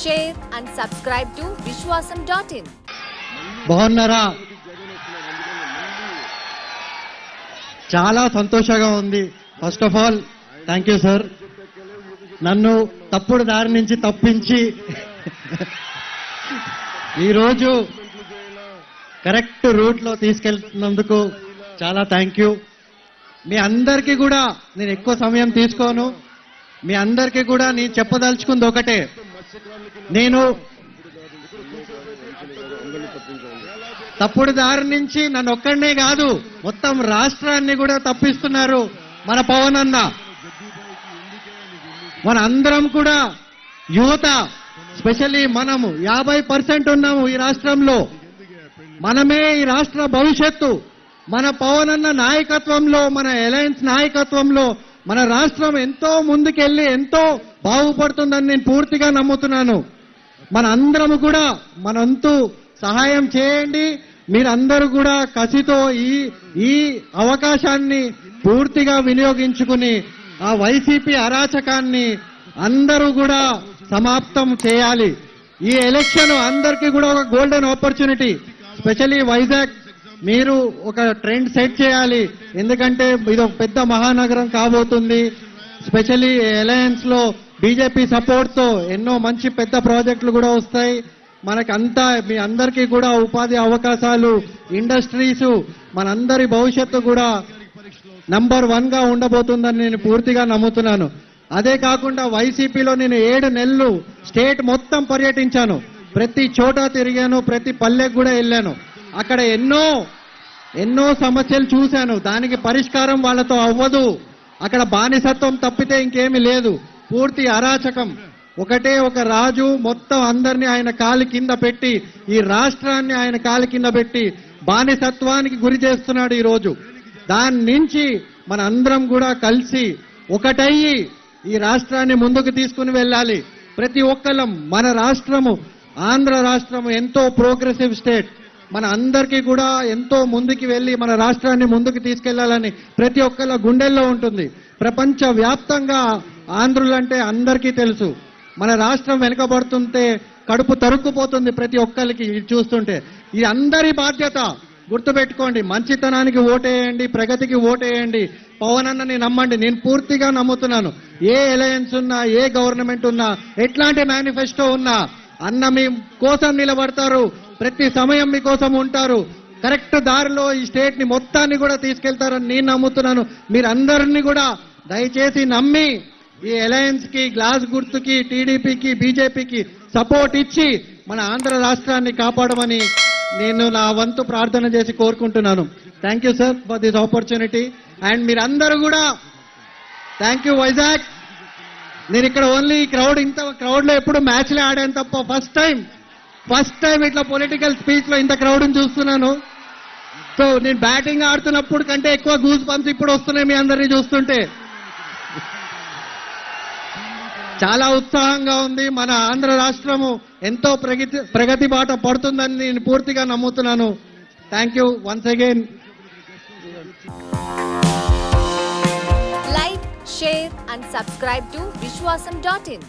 share and subscribe to Vishwasam.in. బాగున్నారా? చాలా సంతోషంగా ఉంది. First of all thank you sir, నన్ను తప్పుడు దారి నుంచి తప్పించి ఈరోజు కరెక్ట్ రూట్లో తీసుకెళ్తున్నందుకు చాలా థ్యాంక్ యూ. మీ అందరికీ కూడా నేను ఎక్కువ సమయం తీసుకోను. మీ అందరికీ కూడా నేను చెప్పదలుచుకుంది ఒకటే, నేను తప్పుడు దారి నుంచి నన్ను ఒక్కడనే కాదు మొత్తం రాష్ట్రాన్ని కూడా తప్పిస్తున్నారు మన పవన్ అన్న. మన అందరం కూడా యువత, స్పెషల్లీ మనము 50% ఉన్నాము ఈ రాష్ట్రంలో. మనమే ఈ రాష్ట్ర భవిష్యత్తు. మన పవన్ అన్న నాయకత్వంలో, మన అలయన్స్ నాయకత్వంలో మన రాష్ట్రం ఎంతో ముందుకెళ్లి ఎంతో బాగుపడుతుందని నేను పూర్తిగా నమ్ముతున్నాను. మన అందరం కూడా మనంతు సహాయం చేయండి. మీరందరూ కూడా కసితో ఈ అవకాశాన్ని పూర్తిగా వినియోగించుకుని ఆ వైసీపీ అరాచకాన్ని అందరూ కూడా సమాప్తం చేయాలి. ఈ ఎలక్షన్ అందరికీ కూడా ఒక గోల్డెన్ ఆపర్చునిటీ. స్పెషల్లీ వైజాగ్ మీరు ఒక ట్రెండ్ సెట్ చేయాలి. ఎందుకంటే ఇది ఒక పెద్ద మహానగరం కాబోతుంది. స్పెషల్లీ అలయన్స్ లో బీజేపీ సపోర్ట్ తో ఎన్నో మంచి పెద్ద ప్రాజెక్టులు కూడా వస్తాయి. మనకంతా మీ అందరికీ కూడా ఉపాధి అవకాశాలు, ఇండస్ట్రీస్, మనందరి భవిష్యత్తు కూడా నంబర్ 1 గా ఉండబోతుందని నేను పూర్తిగా నమ్ముతున్నాను. అదే కాకుండా వైసీపీలో నేను 7 నెలలు స్టేట్ మొత్తం పర్యటించాను. ప్రతి చోట తిరిగాను, ప్రతి పల్లెకు కూడా వెళ్ళాను. అక్కడ ఎన్నో సమస్యలు చూశాను. దానికి పరిష్కారం వాళ్ళతో అవ్వదు. అక్కడ బానిసత్వం తప్పితే ఇంకేమీ లేదు. పూర్తి అరాచకం. ఒకటే ఒక రాజు మొత్తం అందరినీ ఆయన కాలి కింద పెట్టి, ఈ రాష్ట్రాన్ని ఆయన కాలి కింద పెట్టి బానిసత్వానికి గురి చేస్తున్నాడు ఈరోజు. దాని నుంచి మన అందరం కూడా కలిసి ఒకటయ్యి ఈ రాష్ట్రాన్ని ముందుకు తీసుకుని వెళ్ళాలి. ప్రతి ఒక్కళ్ళం మన రాష్ట్రము, ఆంధ్ర రాష్ట్రము ఎంతో ప్రోగ్రెసివ్ స్టేట్. మన అందరికీ కూడా ఎంతో ముందుకు వెళ్ళి మన రాష్ట్రాన్ని ముందుకు తీసుకెళ్లాలని ప్రతి ఒక్కళ్ళ గుండెల్లో ఉంటుంది. ప్రపంచ వ్యాప్తంగా ఆంధ్రులంటే అందరికీ తెలుసు. మన రాష్ట్రం వెనుకబడుతుంటే కడుపు తరుక్కుపోతుంది ప్రతి ఒక్కరికి చూస్తుంటే. ఇది అందరి బాధ్యత. గుర్తుపెట్టుకోండి, మంచితనానికి ఓటేయండి, ప్రగతికి ఓటేయండి, పవన్ అన్నని నమ్మండి. నేను పూర్తిగా నమ్ముతున్నాను. ఏ అలయన్స్ ఉన్నా, ఏ గవర్నమెంట్ ఉన్నా, ఎట్లాంటి మేనిఫెస్టో ఉన్నా అన్న మీ కోసం నిలబడతారు. ప్రతి సమయం మీకోసం ఉంటారు. కరెక్ట్ దారిలో ఈ స్టేట్ ని మొత్తాన్ని కూడా తీసుకెళ్తారని నేను నమ్ముతున్నాను. మీరందరినీ కూడా దయచేసి నమ్మి ఈ అలయన్స్ కి, గ్లాస్ గుర్తుకి, టీడీపీకి, బీజేపీకి సపోర్ట్ ఇచ్చి మన ఆంధ్ర రాష్ట్రాన్ని కాపాడమని నేను నా వంతు ప్రార్థన చేసి కోరుకుంటున్నాను. Thank you sir for this opportunity. And మీరందరూ కూడా థ్యాంక్ యూ వైజాగ్. నేను ఇక్కడ ఓన్లీ ఇంత క్రౌడ్ లో ఎప్పుడు మ్యాచ్లే ఆడాను తప్ప ఫస్ట్ టైం ఇట్లా పొలిటికల్ స్పీచ్ లో ఇంత క్రౌడ్ చూస్తున్నాను. సో నేను బ్యాటింగ్ ఆడుతున్నప్పుడు కంటే ఎక్కువ గూస్ బంప్స్ ఇప్పుడు వస్తున్నాయి మీ అందరినీ చూస్తుంటే. చాలా ఉత్సాహంగా ఉంది. మన ఆంధ్ర రాష్ట్రము ఎంతో ప్రగతి బాట పడుతుందని నేను పూర్తిగా నమ్ముతున్నాను. Thank you once again. Like, share and subscribe to Vishwasam.in.